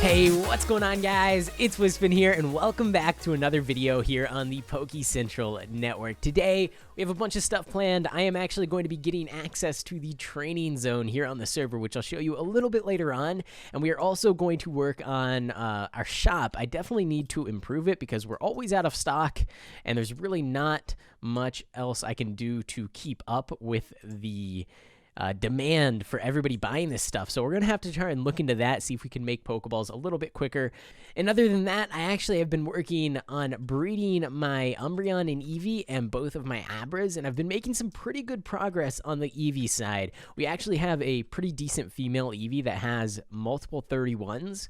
Hey, what's going on, guys? It's Wispin here, and welcome back to another video here on the Poke Central Network. Today, we have a bunch of stuff planned. I am actually going to be getting access to the training zone here on the server, which I'll show you a little bit later on, and we are also going to work on our shop. I definitely need to improve it because we're always out of stock, and there's really not much else I can do to keep up with the demand for everybody buying this stuff. So we're going to have to try and look into that, see if we can make Pokeballs a little bit quicker. And other than that, I actually have been working on breeding my Umbreon and Eevee and both of my Abras, and I've been making some pretty good progress on the Eevee side. We actually have a pretty decent female Eevee that has multiple 31s,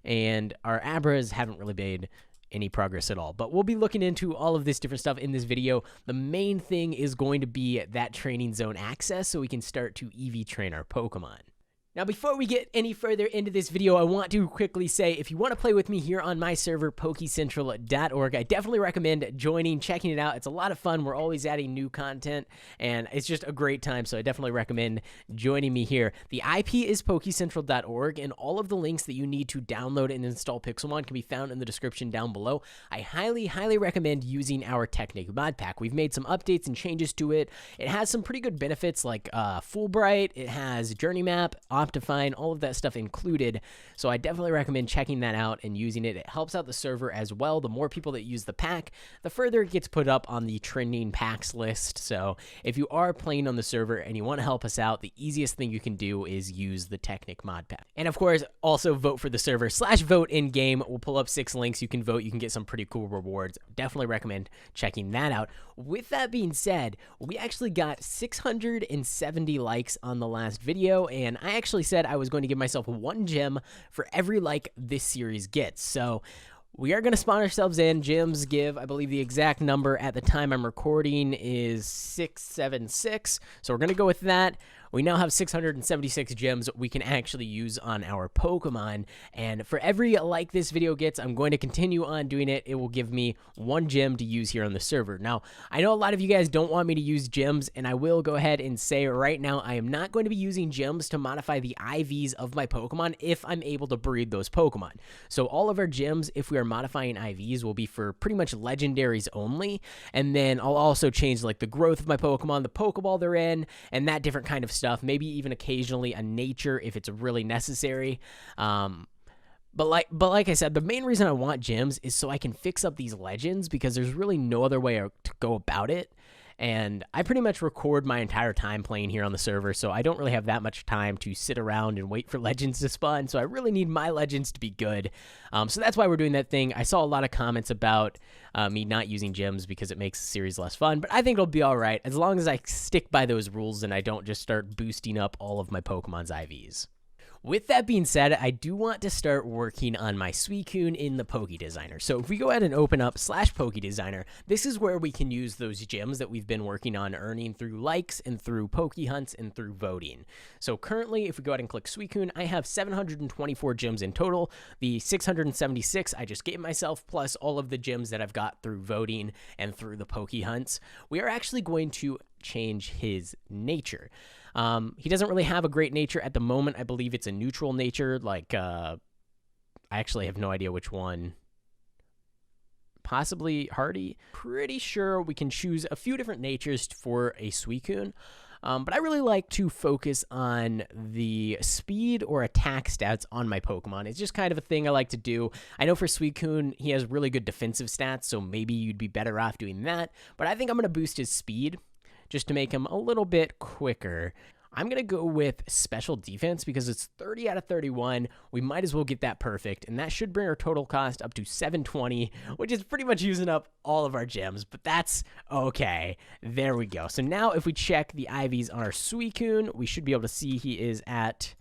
and our Abras haven't really made any progress at all. But we'll be looking into all of this different stuff in this video. The main thing is going to be that training zone access so we can start to EV train our Pokemon. Now, before we get any further into this video, I want to quickly say, if you want to play with me here on my server, PokeCentral.org, I definitely recommend joining, checking it out. It's a lot of fun. We're always adding new content, and it's just a great time, so I definitely recommend joining me here. The IP is PokeCentral.org, and all of the links that you need to download and install Pixelmon can be found in the description down below. I highly, highly recommend using our Technic mod pack. We've made some updates and changes to it. It has some pretty good benefits like Fulbright. It has Journey Map, Optifine, all of that stuff included. So I definitely recommend checking that out and using it. It helps out the server as well. The more people that use the pack, the further it gets put up on the trending packs list. So if you are playing on the server and you want to help us out, the easiest thing you can do is use the Technic mod pack. And of course, also vote for the server /vote in game. We'll pull up 6 links. You can vote. You can get some pretty cool rewards. Definitely recommend checking that out. With that being said, we actually got 670 likes on the last video, and I actually said I was going to give myself 1 gem for every like this series gets. So we are going to spawn ourselves in. Gems give, I believe the exact number at the time I'm recording is 676. So we're going to go with that. We now have 676 gems we can actually use on our Pokemon. And for every like this video gets, I'm going to continue on doing it. It will give me 1 gem to use here on the server. Now, I know a lot of you guys don't want me to use gems, and I will go ahead and say right now, I am not going to be using gems to modify the IVs of my Pokemon if I'm able to breed those Pokemon. So all of our gems, if we are modifying IVs, will be for pretty much legendaries only. And then I'll also change like the growth of my Pokemon, the Pokeball they're in, and that different kind of stuff, maybe even occasionally a nature if it's really necessary. But like I said, the main reason I want gems is so I can fix up these legends, because there's really no other way to go about it. And I pretty much record my entire time playing here on the server, so I don't really have that much time to sit around and wait for legends to spawn, so I really need my legends to be good. So that's why we're doing that thing. I saw a lot of comments about me not using gems because it makes the series less fun, but I think it'll be alright as long as I stick by those rules and I don't just start boosting up all of my Pokemon's IVs. With that being said, I do want to start working on my Suicune in the Poke Designer. So if we go ahead and open up /Poke Designer, this is where we can use those gems that we've been working on earning through likes and through Poke Hunts and through voting. So currently, if we go ahead and click Suicune, I have 724 gems in total. The 676 I just gave myself, plus all of the gems that I've got through voting and through the Poke Hunts. We are actually going to change his nature. He doesn't really have a great nature at the moment. I believe it's a neutral nature. Like, I actually have no idea which one. Possibly Hardy. Pretty sure we can choose a few different natures for a Suicune. But I really like to focus on the speed or attack stats on my Pokemon. It's just kind of a thing I like to do. I know for Suicune, he has really good defensive stats, so maybe you'd be better off doing that. But I think I'm going to boost his speed just to make him a little bit quicker. I'm going to go with special defense because it's 30 out of 31. We might as well get that perfect, and that should bring our total cost up to 720, which is pretty much using up all of our gems, but that's okay. There we go. So now if we check the IVs on our Suicune, we should be able to see he is at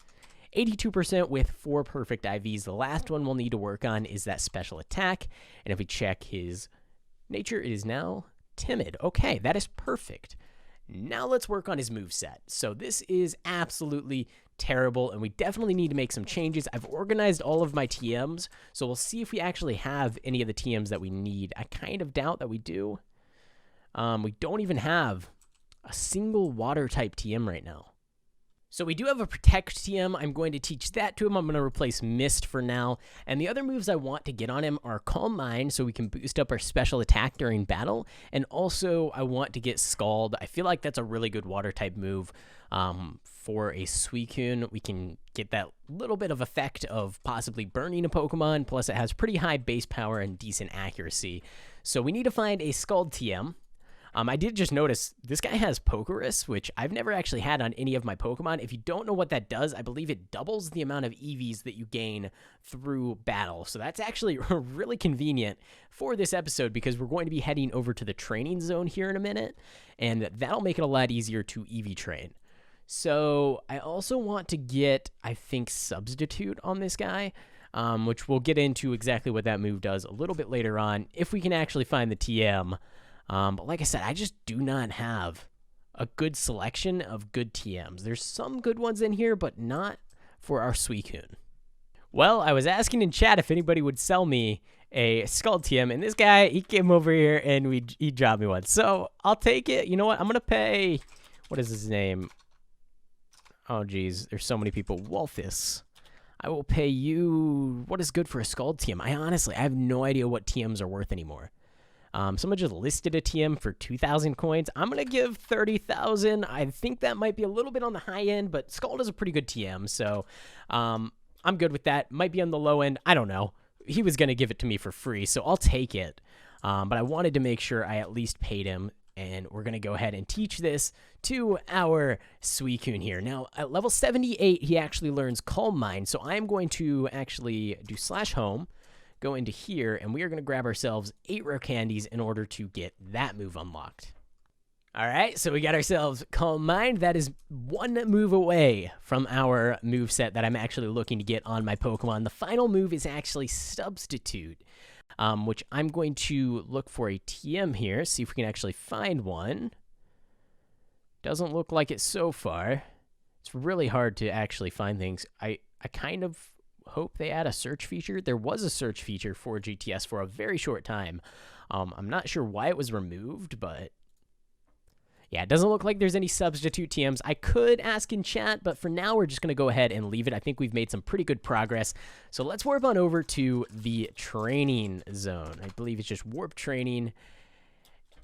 82% with 4 perfect IVs. The last one we'll need to work on is that special attack, and if we check his nature, it is now timid. Okay, that is perfect. Now let's work on his moveset. So this is absolutely terrible, and we definitely need to make some changes. I've organized all of my TMs, so we'll see if we actually have any of the TMs that we need. I kind of doubt that we do. We don't even have a single water type TM right now. So we do have a Protect TM. I'm going to teach that to him. I'm going to replace Mist for now. And the other moves I want to get on him are Calm Mind, so we can boost up our special attack during battle. And also, I want to get Scald. I feel like that's a really good Water-type move for a Suicune. We can get that little bit of effect of possibly burning a Pokemon, plus it has pretty high base power and decent accuracy. So we need to find a Scald TM. I did just notice this guy has Pokerus, which I've never actually had on any of my Pokemon. If you don't know what that does, I believe it doubles the amount of EVs that you gain through battle. So that's actually really convenient for this episode because we're going to be heading over to the training zone here in a minute, and that'll make it a lot easier to EV train. So I also want to get, I think, Substitute on this guy, which we'll get into exactly what that move does a little bit later on if we can actually find the TM. But like I said, I just do not have a good selection of good TMs. There's some good ones in here, but not for our Suicune. Well, I was asking in chat if anybody would sell me a Scald TM, and this guy, he came over here and he dropped me one. So I'll take it. You know what? I'm going to pay, what is his name? Oh, geez. There's so many people. Wolfus. I will pay you, what is good for a Scald TM? I have no idea what TMs are worth anymore. Someone just listed a TM for 2,000 coins. I'm going to give 30,000. I think that might be a little bit on the high end, but Scald is a pretty good TM, so I'm good with that. Might be on the low end. I don't know. He was going to give it to me for free, so I'll take it. But I wanted to make sure I at least paid him, and we're going to go ahead and teach this to our Suicune here. Now, at level 78, he actually learns Calm Mind, so I'm going to actually do /home. Go into here, and we are going to grab ourselves 8 rare candies in order to get that move unlocked. All right, so we got ourselves Calm Mind. That is one move away from our move set that I'm actually looking to get on my Pokemon. The final move is actually Substitute, which I'm going to look for a TM here, see if we can actually find one. Doesn't look like it so far. It's really hard to actually find things. I kind of hope they add a search feature. There was a search feature for GTS for a very short time. I'm not sure why it was removed, but yeah, it doesn't look like there's any substitute TMs. I could ask in chat, but for now, we're just going to go ahead and leave it. I think we've made some pretty good progress. So let's warp on over to the training zone. I believe it's just warp training.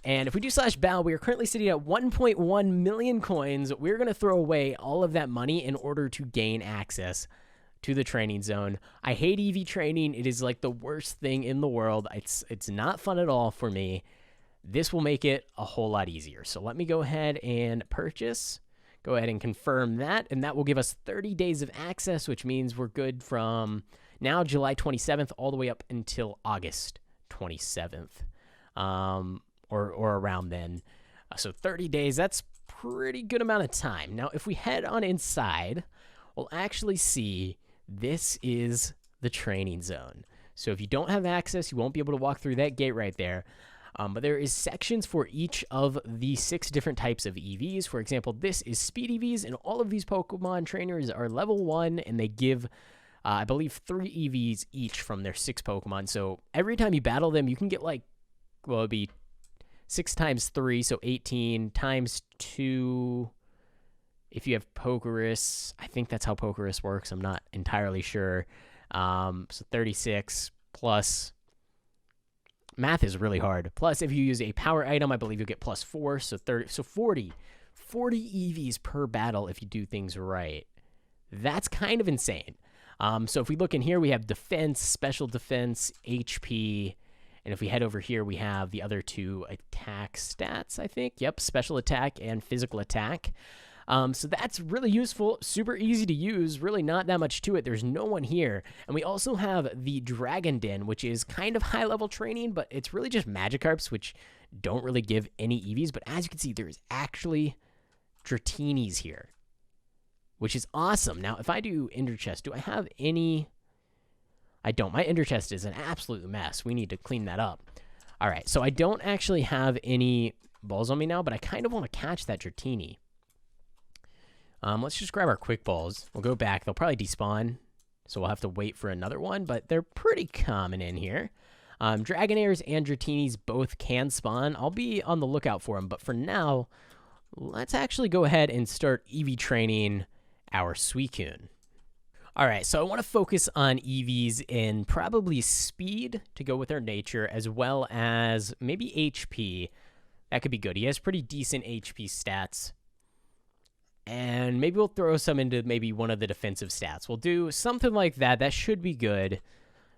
And if we do /battle, we are currently sitting at 1.1 million coins. We're going to throw away all of that money in order to gain access to the training zone. I hate EV training. It is like the worst thing in the world. It's not fun at all for me. This will make it a whole lot easier. So let me go ahead and purchase. Go ahead and confirm that, and that will give us 30 days of access, which means we're good from now, July 27th, all the way up until August 27th, or around then. So 30 days, that's pretty good amount of time. Now, if we head on inside, we'll actually see this is the training zone. So if you don't have access, you won't be able to walk through that gate right there. But there is sections for each of the 6 different types of EVs. For example, this is Speed EVs, and all of these Pokemon trainers are level 1, and they give, I believe, 3 EVs each from their 6 Pokemon. So every time you battle them, you can get, like, well, it'd be 6 times 3, so 18 times 2. If you have Pokerus, I think that's how Pokerus works. I'm not entirely sure. So 36 plus... Math is really hard. Plus, if you use a power item, I believe you'll get +4, so 30, so 40 EVs per battle if you do things right. That's kind of insane. So if we look in here, we have defense, special defense, HP, and if we head over here, we have the other 2 attack stats, I think. Yep, special attack and physical attack. So that's really useful, super easy to use, really not that much to it. There's no one here. And we also have the Dragon Den, which is kind of high-level training, but it's really just Magikarps, which don't really give any EVs. But as you can see, there's actually Dratinis here, which is awesome. Now, if I do Ender Chest, do I have any? I don't. My Ender Chest is an absolute mess. We need to clean that up. All right, so I don't actually have any balls on me now, but I kind of want to catch that Dratini. Let's just grab our quick balls. We'll go back. They'll probably despawn, so we'll have to wait for another one, but they're pretty common in here. Dragonairs and Dratinis both can spawn. I'll be on the lookout for them, but for now, let's actually go ahead and start EV training our Suicune. All right, so I want to focus on EVs in probably speed to go with our nature, as well as maybe HP. That could be good. He has pretty decent HP stats. And maybe we'll throw some into maybe one of the defensive stats. We'll do something like that. That should be good.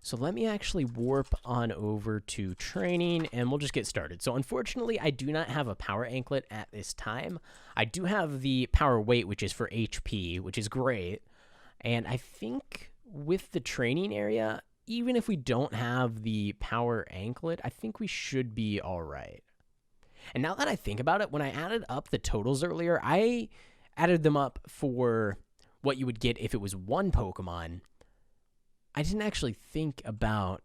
So let me actually warp on over to training, and we'll just get started. So unfortunately, I do not have a power anklet at this time. I do have the power weight, which is for HP, which is great. And I think with the training area, even if we don't have the power anklet, I think we should be all right. And now that I think about it, when I added up the totals earlier, I added them up for what you would get if it was one Pokemon. I didn't actually think about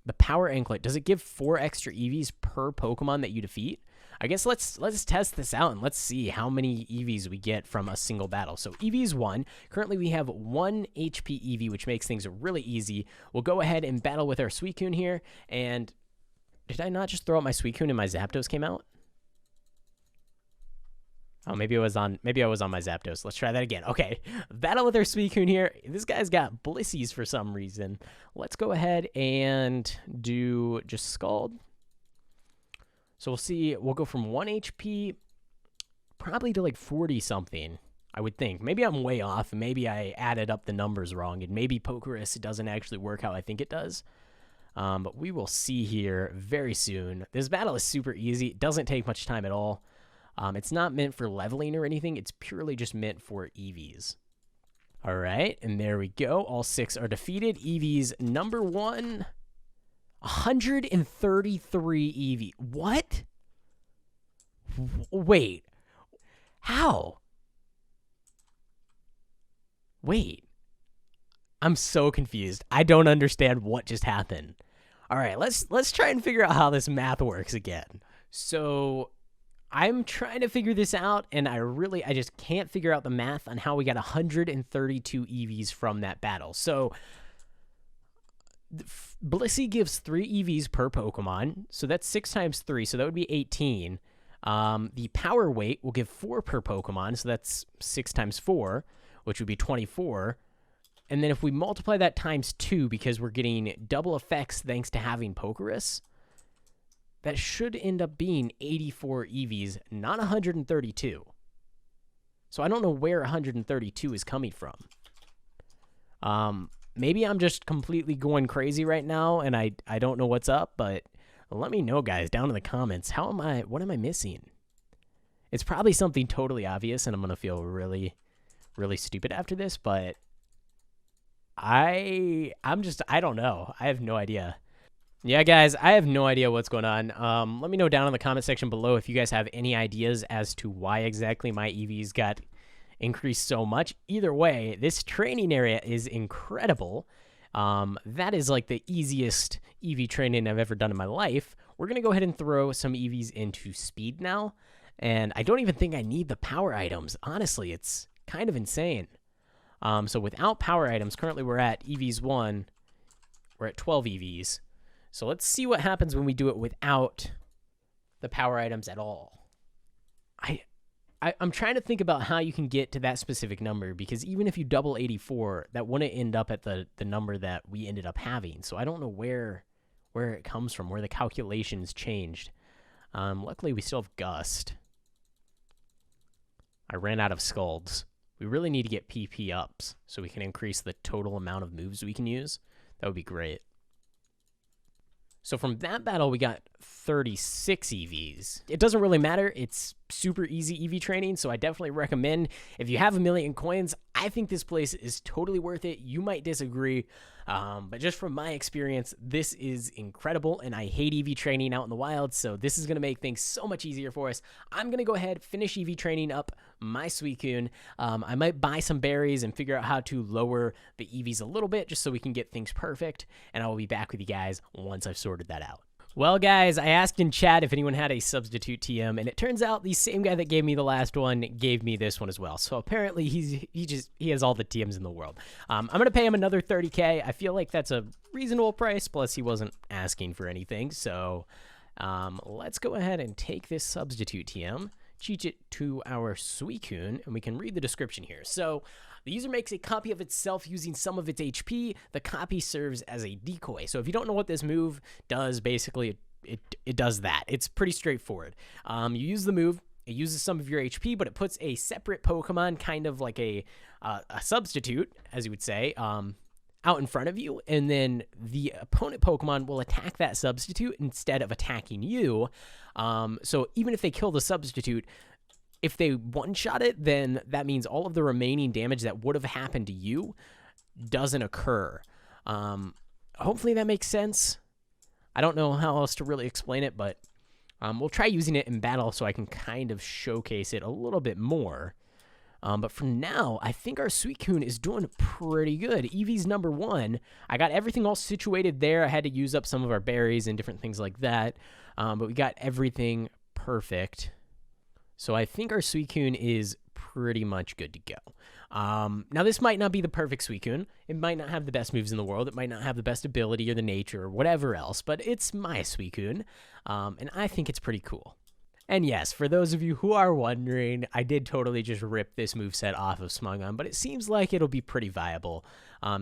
the power anklet. Does it give 4 extra EVs per Pokemon that you defeat? I guess let's test this out and let's see how many EVs we get from a single battle. So EVs 1. Currently we have 1 HP EV, which makes things really easy. We'll go ahead and battle with our Suicune here. And did I not just throw out my Suicune and my Zapdos came out? Oh, maybe I was on my Zapdos. Let's try that again. Okay, battle with our Suicune here. This guy's got Blissies for some reason. Let's go ahead and do just Scald. So we'll see. We'll go from 1 HP probably to like 40 something, I would think. Maybe I'm way off. Maybe I added up the numbers wrong, and maybe Pokerus doesn't actually work how I think it does. But we will see here very soon. This battle is super easy. It doesn't take much time at all. It's not meant for leveling or anything. It's purely just meant for EVs. All right, and there we go. All 6 are defeated. EVs number 1, 133 EV. What? Wait. How? Wait. I'm so confused. I don't understand what just happened. All right, let's try and figure out how this math works again. So I'm trying to figure this out, and I just can't figure out the math on how we got 132 EVs from that battle. So Blissey gives 3 EVs per Pokemon, so that's 6 times 3, so that would be 18. The power weight will give 4 per Pokemon, so that's 6 times 4, which would be 24. And then if we multiply that times 2, because we're getting double effects thanks to having Pokerus, that should end up being 84 EVs, not 132. So I don't know where 132 is coming from. Maybe I'm just completely going crazy right now, and I don't know what's up, but let me know, guys, down in the comments. What am I missing? It's probably something totally obvious, and I'm going to feel really, really stupid after this, but I don't know. I have no idea. Yeah, guys, I have no idea what's going on. Let me know down in the comment section below if you guys have any ideas as to why exactly my EVs got increased so much. Either way, this training area is incredible. That is like the easiest EV training I've ever done in my life. We're going to go ahead and throw some EVs into speed now. And I don't even think I need the power items. Honestly, it's kind of insane. So without power items, currently we're at EVs 1. We're at 12 EVs. So let's see what happens when we do it without the power items at all. I'm trying to think about how you can get to that specific number, because even if you double 84, that wouldn't end up at the number that we ended up having. So I don't know where it comes from, where the calculations changed. Luckily, we still have Gust. I ran out of Scalds. We really need to get PP ups so we can increase the total amount of moves we can use. That would be great. So from that battle, we got 36 EVs. It doesn't really matter. It's super easy EV training, so I definitely recommend. If you have 1,000,000 coins, I think this place is totally worth it. You might disagree, but just from my experience, this is incredible, and I hate EV training out in the wild, so this is going to make things so much easier for us. I'm going to go ahead, finish EV training up my Suicune. I might buy some berries and figure out how to lower the EVs a little bit just so we can get things perfect, and I will be back with you guys once I've sorted that out. Well, guys, I asked in chat if anyone had a substitute TM, and it turns out the same guy that gave me the last one gave me this one as well. So apparently he has all the TMs in the world. I'm going to pay him another 30K. I feel like that's a reasonable price, plus he wasn't asking for anything. So let's go ahead and take this substitute TM. teach it to our Suicune, and we can read the description here. So the user makes a copy of itself using some of its HP. The copy serves as a decoy. So if you don't know what this move does, basically it does that. It's pretty straightforward. You use the move. It uses some of your HP, but it puts a separate Pokemon, kind of like a substitute, as you would say, out in front of you, and then the opponent Pokemon will attack that substitute instead of attacking you. So even if they kill the substitute, if they one-shot it, then that means all of the remaining damage that would have happened to you doesn't occur. Hopefully that makes sense. I don't know how else to really explain it, but we'll try using it in battle so I can kind of showcase it a little bit more. But for now, I think our Suicune is doing pretty good. Eevee's number 1. I got everything all situated there. I had to use up some of our berries and different things like that. But we got everything perfect. So I think our Suicune is pretty much good to go. Now, this might not be the perfect Suicune. It might not have the best moves in the world. It might not have the best ability or the nature or whatever else. But it's my Suicune. And I think it's pretty cool. And yes, for those of you who are wondering, I did totally just rip this moveset off of Smogon, but it seems like it'll be pretty viable.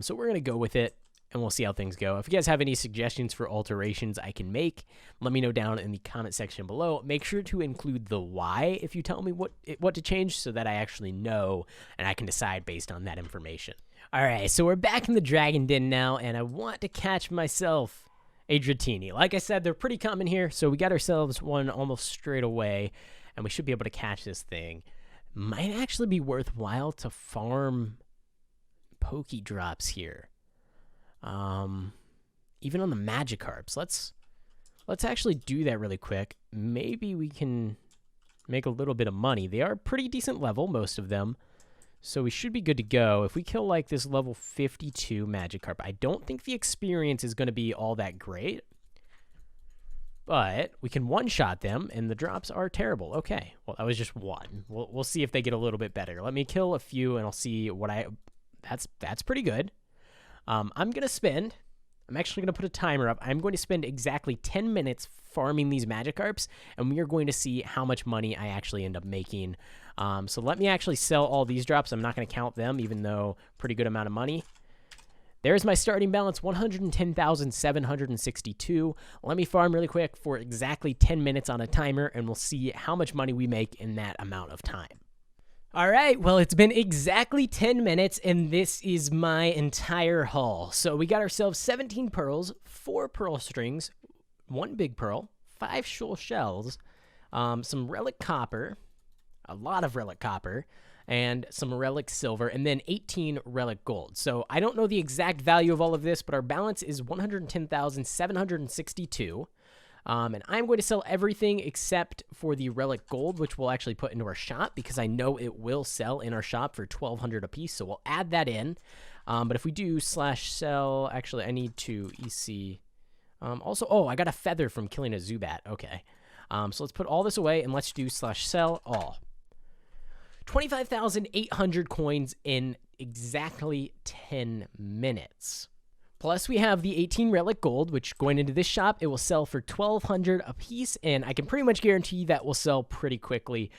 So we're going to go with it, and we'll see how things go. If you guys have any suggestions for alterations I can make, let me know down in the comment section below. Make sure to include the why if you tell me what to change so that I actually know and I can decide based on that information. All right, so we're back in the Dragon Den now, and I want to catch myself a Dratini. Like I said, they're pretty common here, so we got ourselves one almost straight away, and we should be able to catch this thing. Might actually be worthwhile to farm Poké Drops here. Even on the Magikarps. Let's actually do that really quick. Maybe we can make a little bit of money. They are pretty decent level, most of them. So we should be good to go. If we kill like this level 52 Magikarp, I don't think the experience is going to be all that great. But we can one-shot them, and the drops are terrible. Okay, well, that was just one. We'll see if they get a little bit better. Let me kill a few, and I'll see what that's pretty good. I'm going to spend... I'm actually going to put a timer up. I'm going to spend exactly 10 minutes farming these Magikarps, and we are going to see how much money I actually end up making. So let me actually sell all these drops. I'm not going to count them, even though pretty good amount of money. There's my starting balance, 110,762. Let me farm really quick for exactly 10 minutes on a timer, and we'll see how much money we make in that amount of time. All right, well, it's been exactly 10 minutes, and this is my entire haul. So we got ourselves 17 pearls, 4 pearl strings, 1 big pearl, 5 shoal shells, some relic copper, a lot of relic copper, and some relic silver, and then 18 relic gold. So I don't know the exact value of all of this, but our balance is 110,762. And I'm going to sell everything except for the relic gold, which we'll actually put into our shop because I know it will sell in our shop for 1,200 a piece. So we'll add that in. But if we do /sell, actually, I need to EC. Also, oh, I got a feather from killing a Zubat. Okay. So let's put all this away and let's do /sell all. 25,800 coins in exactly 10 minutes. Plus, we have the 18 relic gold, which going into this shop, it will sell for 1,200 a piece, and I can pretty much guarantee that will sell pretty quickly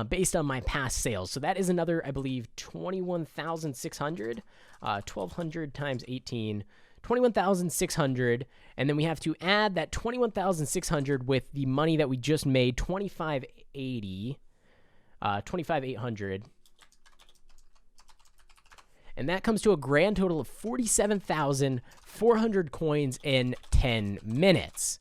based on my past sales. So that is another, I believe, 21,600. 1,200 times 18, 21,600, and then we have to add that 21,600 with the money that we just made, 25,800. And that comes to a grand total of 47,400 coins in 10 minutes.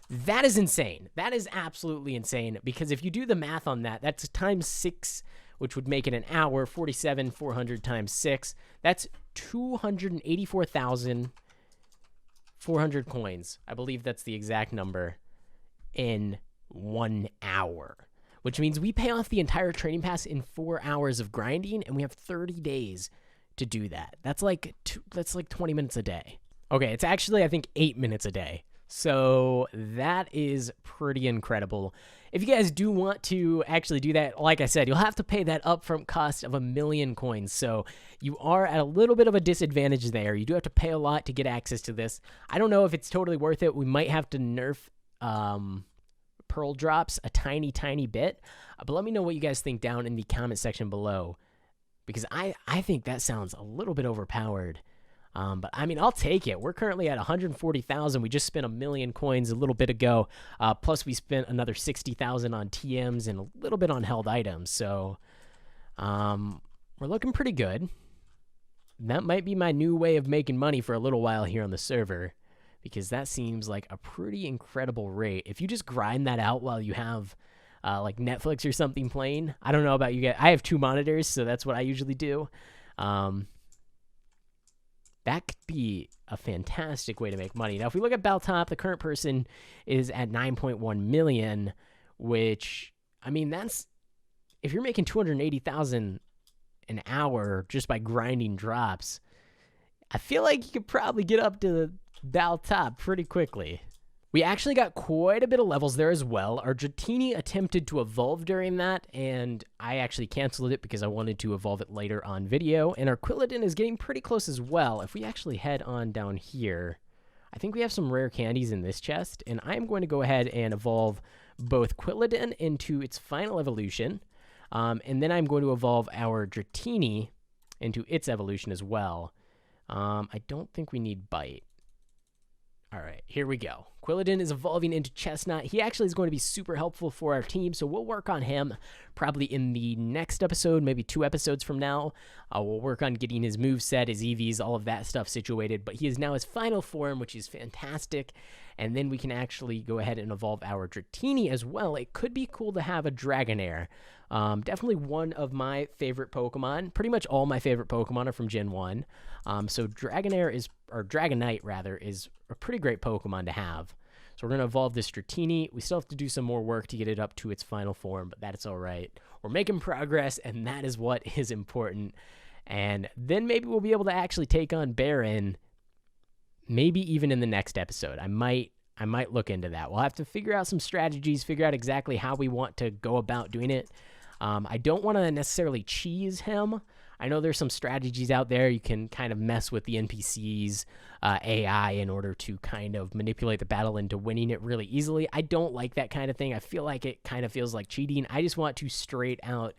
That is insane. That is absolutely insane, because if you do the math on that, that's times 6, which would make it an hour. 47,400 times 6. That's 284,400 coins. I believe that's the exact number in 1 hour, which means we pay off the entire training pass in 4 hours of grinding, and we have 30 days to do that. That's like 20 minutes a day. Okay, it's actually, I think, 8 minutes a day. So that is pretty incredible. If you guys do want to actually do that, like I said, you'll have to pay that upfront cost of 1,000,000 coins. So you are at a little bit of a disadvantage there. You do have to pay a lot to get access to this. I don't know if it's totally worth it. We might have to nerf pearl drops a tiny bit. But let me know what you guys think down in the comment section below, because I think that sounds a little bit overpowered. But I mean, I'll take it. We're currently at 140,000. We just spent 1 million coins a little bit ago. Plus we spent another 60,000 on TMs and a little bit on held items. So we're looking pretty good. That might be my new way of making money for a little while here on the server, because that seems like a pretty incredible rate. If you just grind that out while you have like Netflix or something playing. I don't know about you guys. I have 2 monitors, so that's what I usually do. That could be a fantastic way to make money. Now, if we look at Baltop, the current person is at 9.1 million, which, I mean, that's, if you're making 280,000 an hour just by grinding drops, I feel like you could probably get up to Baltop pretty quickly. We actually got quite a bit of levels there as well. Our Dratini attempted to evolve during that, and I actually canceled it because I wanted to evolve it later on video. And our Quilladin is getting pretty close as well. If we actually head on down here, I think we have some rare candies in this chest, and I'm going to go ahead and evolve both Quilladin into its final evolution, and then I'm going to evolve our Dratini into its evolution as well. I don't think we need Bite. All right, here we go. Quilladin is evolving into Chestnut. He actually is going to be super helpful for our team, so we'll work on him probably in the next episode, maybe 2 episodes from now. We'll work on getting his moveset, his EVs, all of that stuff situated, but he is now his final form, which is fantastic, and then we can actually go ahead and evolve our Dratini as well. It could be cool to have a Dragonair. Definitely one of my favorite Pokemon. Pretty much all my favorite Pokemon are from Gen 1. So Dragonair is, or Dragonite rather, is a pretty great Pokemon to have. So we're going to evolve this Dratini. We still have to do some more work to get it up to its final form, but that's all right. We're making progress, and that is what is important. And then maybe we'll be able to actually take on Baron, maybe even in the next episode. I might look into that. We'll have to figure out some strategies, figure out exactly how we want to go about doing it. I don't want to necessarily cheese him. I know there's some strategies out there. You can kind of mess with the NPCs, AI, in order to kind of manipulate the battle into winning it really easily. I don't like that kind of thing. I feel like it kind of feels like cheating. I just want to straight out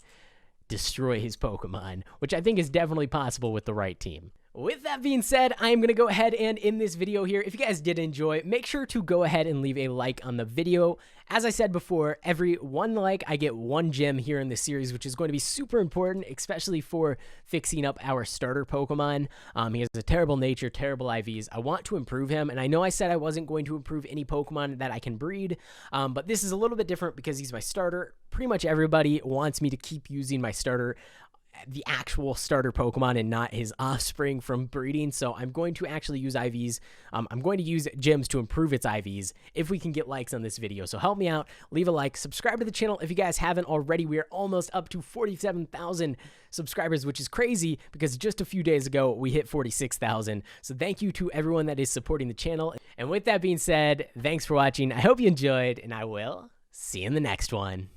destroy his Pokemon, which I think is definitely possible with the right team. With that being said, I'm going to go ahead and end this video here. If you guys did enjoy, make sure to go ahead and leave a like on the video. As I said before, every 1 like, I get 1 gem here in this series, which is going to be super important, especially for fixing up our starter Pokemon. He has a terrible nature, terrible IVs. I want to improve him, and I know I said I wasn't going to improve any Pokemon that I can breed, but this is a little bit different because he's my starter. Pretty much everybody wants me to keep using my starter, the actual starter Pokemon, and not his offspring from breeding. So I'm going to actually use IVs. I'm going to use gems to improve its IVs if we can get likes on this video. So help me out, leave a like, subscribe to the channel if you guys haven't already. We are almost up to 47,000 subscribers, which is crazy because just a few days ago we hit 46,000. So thank you to everyone that is supporting the channel. And with that being said, thanks for watching. I hope you enjoyed, and I will see you in the next one.